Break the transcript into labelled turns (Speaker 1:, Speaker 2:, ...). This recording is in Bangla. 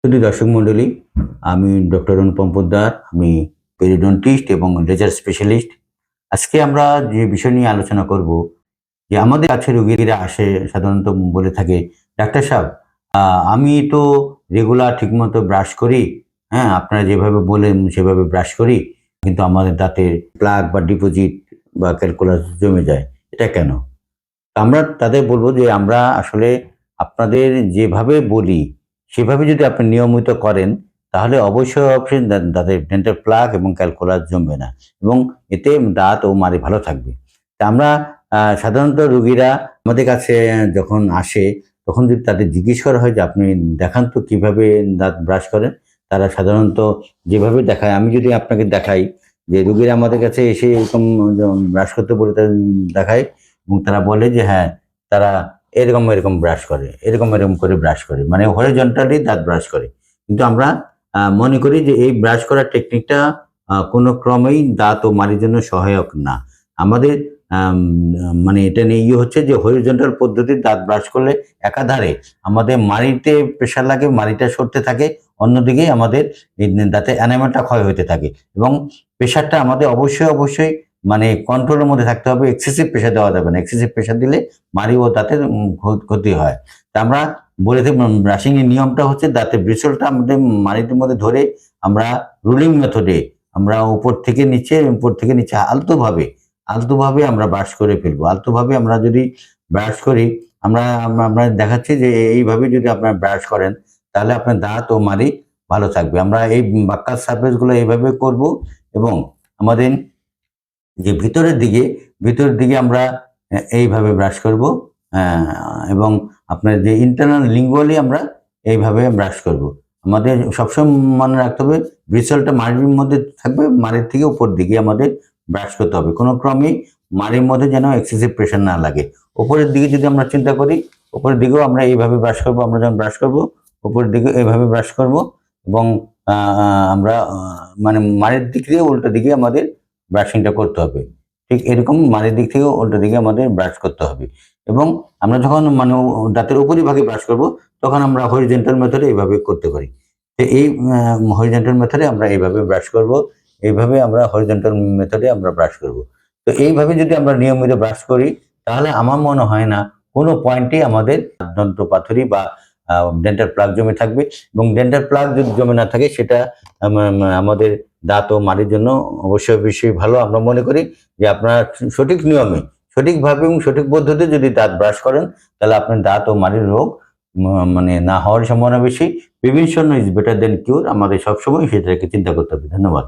Speaker 1: শুধু দর্শক মণ্ডলী, আমি ডক্টর অনুপম পোদ্দার। আমি পেরিডন্টিস্ট এবং লেজার স্পেশালিস্ট। আজকে আমরা যে বিষয় নিয়ে আলোচনা করব, যে আমাদের কাছে রোগীরা আসে সাধারণত বলে থাকে, ডাক্তার সাহেব, আমি তো রেগুলার ঠিকমতো ব্রাশ করি, হ্যাঁ আপনারা যেভাবে বলেন সেভাবে ব্রাশ করি, কিন্তু আমাদের দাঁতের প্লাক বা ডিপোজিট বা ক্যালকুলাস জমে যায়, এটা কেন? আমরা তাদের বলব যে আমরা আসলে আপনাদের যেভাবে বলি সেভাবে যদি আপনি নিয়মিত করেন, তাহলে অবশ্যই অবশ্যই দাঁতের ডেন্টাল প্লাক এবং ক্যালকুলাস জমবে না, এবং এতে দাঁত ও মাড়ি ভালো থাকবে। তা আমরা সাধারণত রোগীরা আমাদের কাছে যখন আসে, তখন যদি তাদের জিজ্ঞেস করা হয় যে আপনি দেখান তো কিভাবে দাঁত ব্রাশ করেন, তারা সাধারণত যেভাবে দেখায়, আমি যদি আপনাকে দেখাই যে রোগীরা আমাদের কাছে এসে এরকম ব্রাশ করতে বলে তাদের দেখায়, এবং তারা বলে যে হ্যাঁ, তারা এরকম এরকম ব্রাশ করে, এরকম এরকম করে ব্রাশ করে, মানে হরিজন্টালি দাঁত ব্রাশ করে। কিন্তু আমরা মনে করি যে এই ব্রাশ করার টেকনিকটা কোনো ক্রমেই দাঁত ও মাড়ির জন্য সহায়ক না। আমাদের মানে এটা নিয়ে হচ্ছে যে হরিজন্টাল পদ্ধতির দাঁত ব্রাশ করলে একাধারে আমাদের মাড়িতে প্রেশার লাগে, মাড়িটা সরতে থাকে, অন্যদিকে আমাদের এই দাঁতের এনামেলটা ক্ষয় হতে থাকে, এবং প্রেশারটা আমাদের অবশ্যই অবশ্যই মানে কন্ট্রোলের মধ্যে থাকতে হবে। এক্সেসিভ প্রেশার দেওয়া যাবে না, এক্সেসিভ প্রেশার দিলে মাড়ি ও দাঁতের ক্ষতি হয়। তা আমরা বলে থাকি ব্রাশিং এর নিয়মটা হচ্ছে দাঁতের ব্রিসলটা আমাদের মাড়ির মধ্যে ধরে আমরা রুলিং মেথডে আমরা উপর থেকে নিচে আলতোভাবে আলতোভাবে আমরা ব্রাশ করে ফেলবো। আলতোভাবে আমরা যদি ব্রাশ করি, আমরা আমরা আমরা দেখাচ্ছি যে এইভাবে যদি আপনারা ব্রাশ করেন, তাহলে আপনার দাঁত ও মাড়ি ভালো থাকবে। আমরা এই বাক্কাল সারফেস গুলো এইভাবে করব, এবং আমাদের যে ভিতরের দিকে আমরা এইভাবে ব্রাশ করব, এবং আপনার যে ইন্টারনাল লিঙ্গুয়ালি আমরা এইভাবে ব্রাশ করব। আমাদের সবসময় মনে রাখতে হবে ব্রিসলটা মাড়ির মধ্যে থাকবে, মাড়ির থেকে উপর দিকে আমাদের ব্রাশ করতে হবে। কোনো ক্রমেই মাড়ির মধ্যে যেন এক্সেসিভ প্রেশার না লাগে। উপরের দিকে যদি আমরা চিন্তা করি, উপরের দিকেও আমরা এইভাবে ব্রাশ করব। আমরা যখন ব্রাশ করব, উপরের দিকে এইভাবে ব্রাশ করব, এবং আমরা মানে মাড়ির দিক থেকে উল্টো দিকে আমাদের ব্রাশিংটা করতে হবে। ঠিক এরকম মাড়ির দিক থেকে উল্টো দিকে আমাদের ব্রাশ করতে হবে, এবং আমরা যখন মানে দাঁতের উপরিভাগে ব্রাশ করব, তখন আমরা হরিজন্টাল মেথডে এইভাবে করতে পারি। তো এই হরিজন্টাল মেথডে আমরা এইভাবে ব্রাশ করব, এইভাবে আমরা হরিজন্টাল মেথডে আমরা ব্রাশ করব। তো এইভাবে যদি আমরা নিয়মিত ব্রাশ করি, তাহলে আমার মনে হয় না কোনো পয়েন্টে আমাদের দন্ত পাথরি বা ডেন্টাল প্লাক জমে থাকবে, এবং ডেন্টাল প্লাক যদি জমে না থাকে, সেটা আমাদের দাঁত ও মাড়ির জন্য অবশ্যই বেশি ভালো। আমরা মনে করি যে আপনারা সঠিক নিয়মে, সঠিকভাবে এবং সঠিক পদ্ধতিতে যদি দাঁত ব্রাশ করেন, তাহলে আপনার দাঁত ও মাড়ির রোগ মানে না হওয়ার সম্ভাবনা বেশি। Prevention is better than cure. আমাদের সবসময় সেটাকে চিন্তা করতে হবে। ধন্যবাদ।